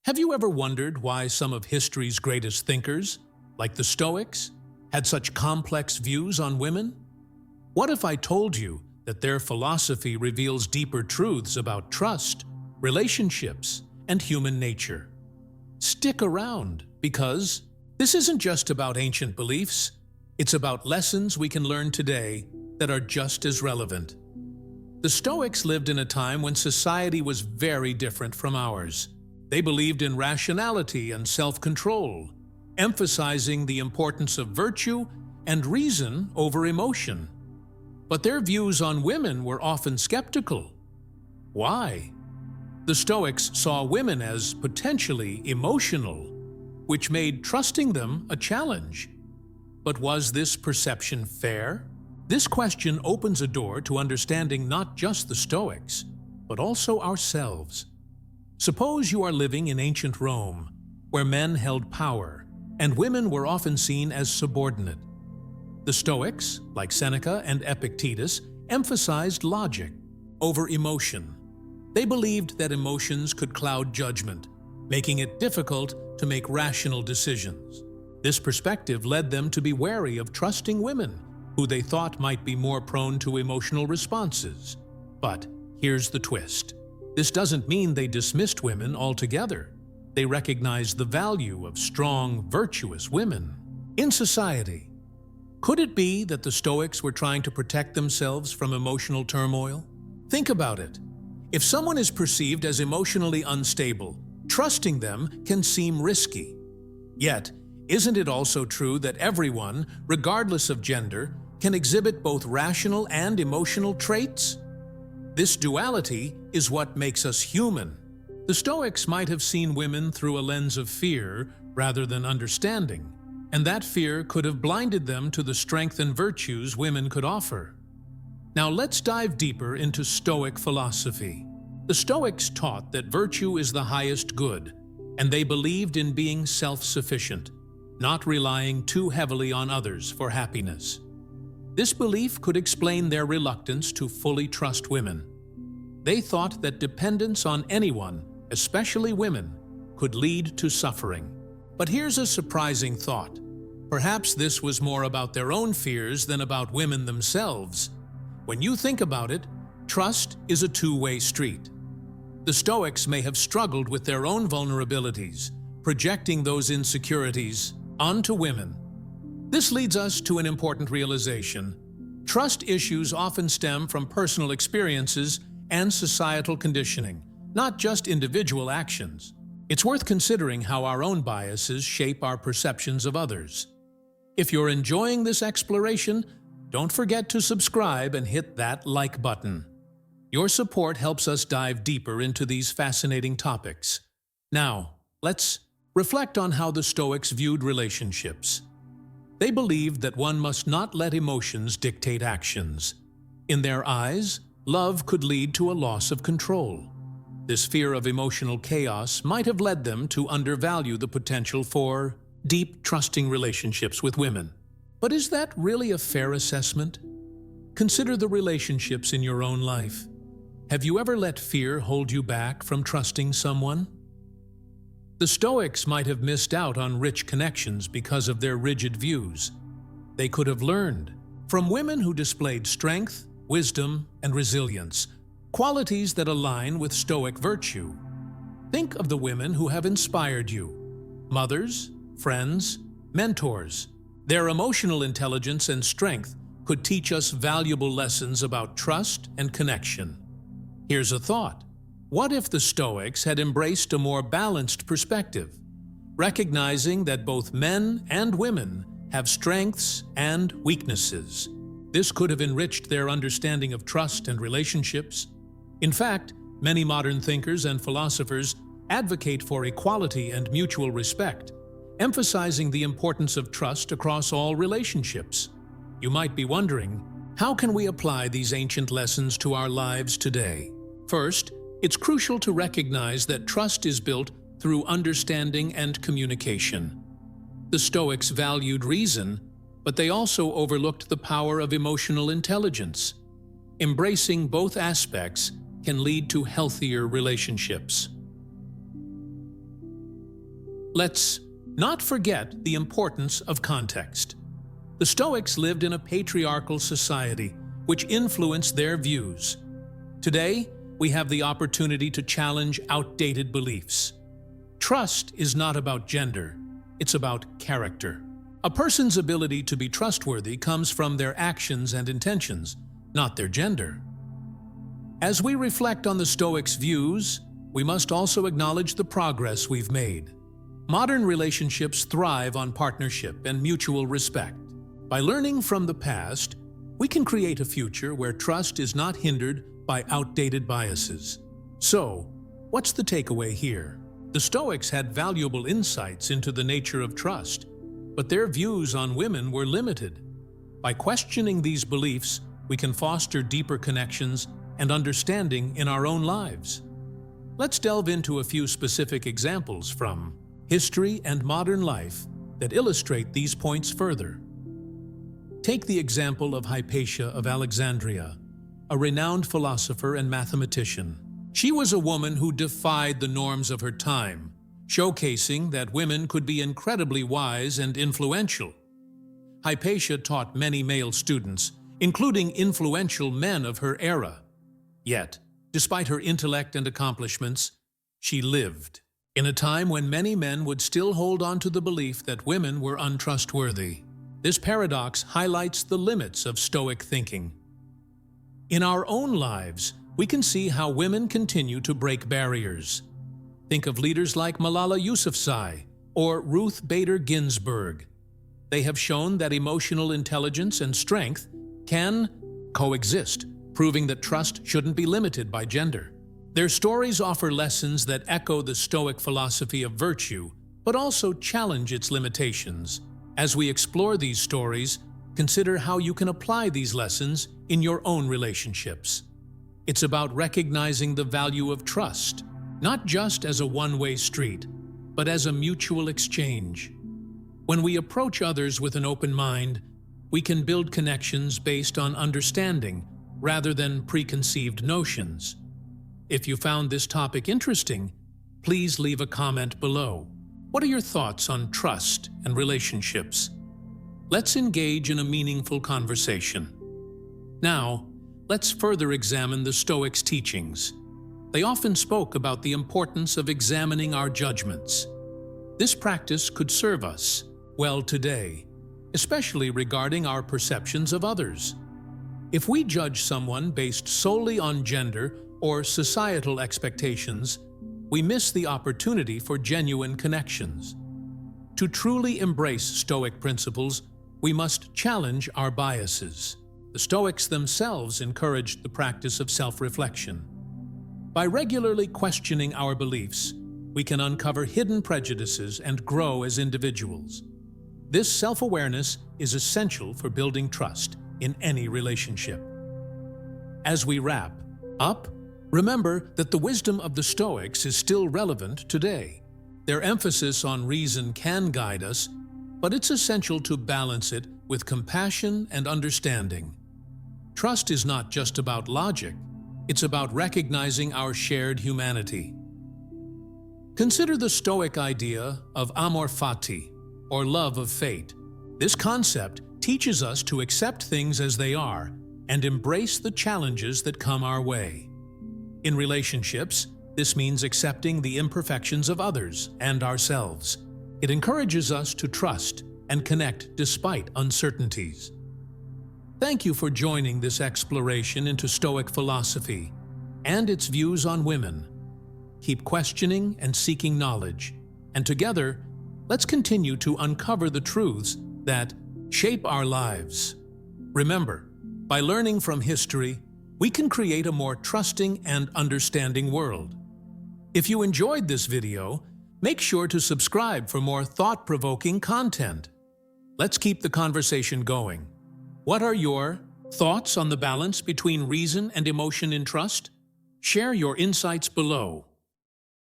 Have you ever wondered why some of history's greatest thinkers, like the Stoics, had such complex views on women? What if I told you that their philosophy reveals deeper truths about trust, relationships, and human nature? Stick around, because this isn't just about ancient beliefs, it's about lessons we can learn today that are just as relevant. The Stoics lived in a time when society was very different from ours. They believed in rationality and self-control, emphasizing the importance of virtue and reason over emotion. But their views on women were often skeptical. Why? The Stoics saw women as potentially emotional, which made trusting them a challenge. But was this perception fair? This question opens a door to understanding not just the Stoics, but also ourselves. Suppose you are living in ancient Rome, where men held power, and women were often seen as subordinate. The Stoics, like Seneca and Epictetus, emphasized logic over emotion. They believed that emotions could cloud judgment, making it difficult to make rational decisions. This perspective led them to be wary of trusting women, who they thought might be more prone to emotional responses. But here's the twist. This doesn't mean they dismissed women altogether. They recognized the value of strong, virtuous women in society. Could it be that the Stoics were trying to protect themselves from emotional turmoil? Think about it. If someone is perceived as emotionally unstable, trusting them can seem risky. Yet, isn't it also true that everyone, regardless of gender, can exhibit both rational and emotional traits? This duality is what makes us human. The Stoics might have seen women through a lens of fear rather than understanding, and that fear could have blinded them to the strength and virtues women could offer. Now let's dive deeper into Stoic philosophy. The Stoics taught that virtue is the highest good, and they believed in being self-sufficient, not relying too heavily on others for happiness. This belief could explain their reluctance to fully trust women. They thought that dependence on anyone, especially women, could lead to suffering. But here's a surprising thought. Perhaps this was more about their own fears than about women themselves. When you think about it, trust is a two-way street. The Stoics may have struggled with their own vulnerabilities, projecting those insecurities onto women. This leads us to an important realization. Trust issues often stem from personal experiences and societal conditioning, not just individual actions. It's worth considering how our own biases shape our perceptions of others. If you're enjoying this exploration, don't forget to subscribe and hit that like button. Your support helps us dive deeper into these fascinating topics. Now, let's reflect on how the Stoics viewed relationships. They believed that one must not let emotions dictate actions. In their eyes, love could lead to a loss of control. This fear of emotional chaos might have led them to undervalue the potential for deep, trusting relationships with women. But is that really a fair assessment? Consider the relationships in your own life. Have you ever let fear hold you back from trusting someone? The Stoics might have missed out on rich connections because of their rigid views. They could have learned from women who displayed strength, wisdom, and resilience, qualities that align with Stoic virtue. Think of the women who have inspired you: mothers, friends, mentors. Their emotional intelligence and strength could teach us valuable lessons about trust and connection. Here's a thought. What if the Stoics had embraced a more balanced perspective, recognizing that both men and women have strengths and weaknesses? This could have enriched their understanding of trust and relationships. In fact, many modern thinkers and philosophers advocate for equality and mutual respect, emphasizing the importance of trust across all relationships. You might be wondering, how can we apply these ancient lessons to our lives today? First, it's crucial to recognize that trust is built through understanding and communication. The Stoics valued reason, but they also overlooked the power of emotional intelligence. Embracing both aspects can lead to healthier relationships. Let's not forget the importance of context. The Stoics lived in a patriarchal society, which influenced their views. Today, we have the opportunity to challenge outdated beliefs. Trust is not about gender, it's about character. A person's ability to be trustworthy comes from their actions and intentions, not their gender. As we reflect on the Stoics' views, we must also acknowledge the progress we've made. Modern relationships thrive on partnership and mutual respect. By learning from the past, we can create a future where trust is not hindered by outdated biases. So, what's the takeaway here? The Stoics had valuable insights into the nature of trust, but their views on women were limited. By questioning these beliefs, we can foster deeper connections and understanding in our own lives. Let's delve into a few specific examples from history and modern life that illustrate these points further. Take the example of Hypatia of Alexandria, a renowned philosopher and mathematician. She was a woman who defied the norms of her time, showcasing that women could be incredibly wise and influential. Hypatia taught many male students, including influential men of her era. Yet, despite her intellect and accomplishments, she lived in a time when many men would still hold on to the belief that women were untrustworthy. This paradox highlights the limits of Stoic thinking. In our own lives, we can see how women continue to break barriers. Think of leaders like Malala Yousafzai or Ruth Bader Ginsburg. They have shown that emotional intelligence and strength can coexist, proving that trust shouldn't be limited by gender. Their stories offer lessons that echo the Stoic philosophy of virtue, but also challenge its limitations. As we explore these stories, consider how you can apply these lessons in your own relationships. It's about recognizing the value of trust, not just as a one-way street, but as a mutual exchange. When we approach others with an open mind, we can build connections based on understanding rather than preconceived notions. If you found this topic interesting, please leave a comment below. What are your thoughts on trust and relationships? Let's engage in a meaningful conversation. Now, let's further examine the Stoics' teachings. They often spoke about the importance of examining our judgments. This practice could serve us well today, especially regarding our perceptions of others. If we judge someone based solely on gender or societal expectations, we miss the opportunity for genuine connections. To truly embrace Stoic principles, we must challenge our biases. The Stoics themselves encouraged the practice of self-reflection. By regularly questioning our beliefs, we can uncover hidden prejudices and grow as individuals. This self-awareness is essential for building trust in any relationship. As we wrap up, remember that the wisdom of the Stoics is still relevant today. Their emphasis on reason can guide us, but it's essential to balance it with compassion and understanding. Trust is not just about logic, it's about recognizing our shared humanity. Consider the Stoic idea of amor fati, or love of fate. This concept teaches us to accept things as they are and embrace the challenges that come our way. In relationships, this means accepting the imperfections of others and ourselves. It encourages us to trust and connect despite uncertainties. Thank you for joining this exploration into Stoic philosophy and its views on women. Keep questioning and seeking knowledge, and together, let's continue to uncover the truths that shape our lives. Remember, by learning from history, we can create a more trusting and understanding world. If you enjoyed this video, make sure to subscribe for more thought-provoking content. Let's keep the conversation going. What are your thoughts on the balance between reason and emotion in trust? Share your insights below.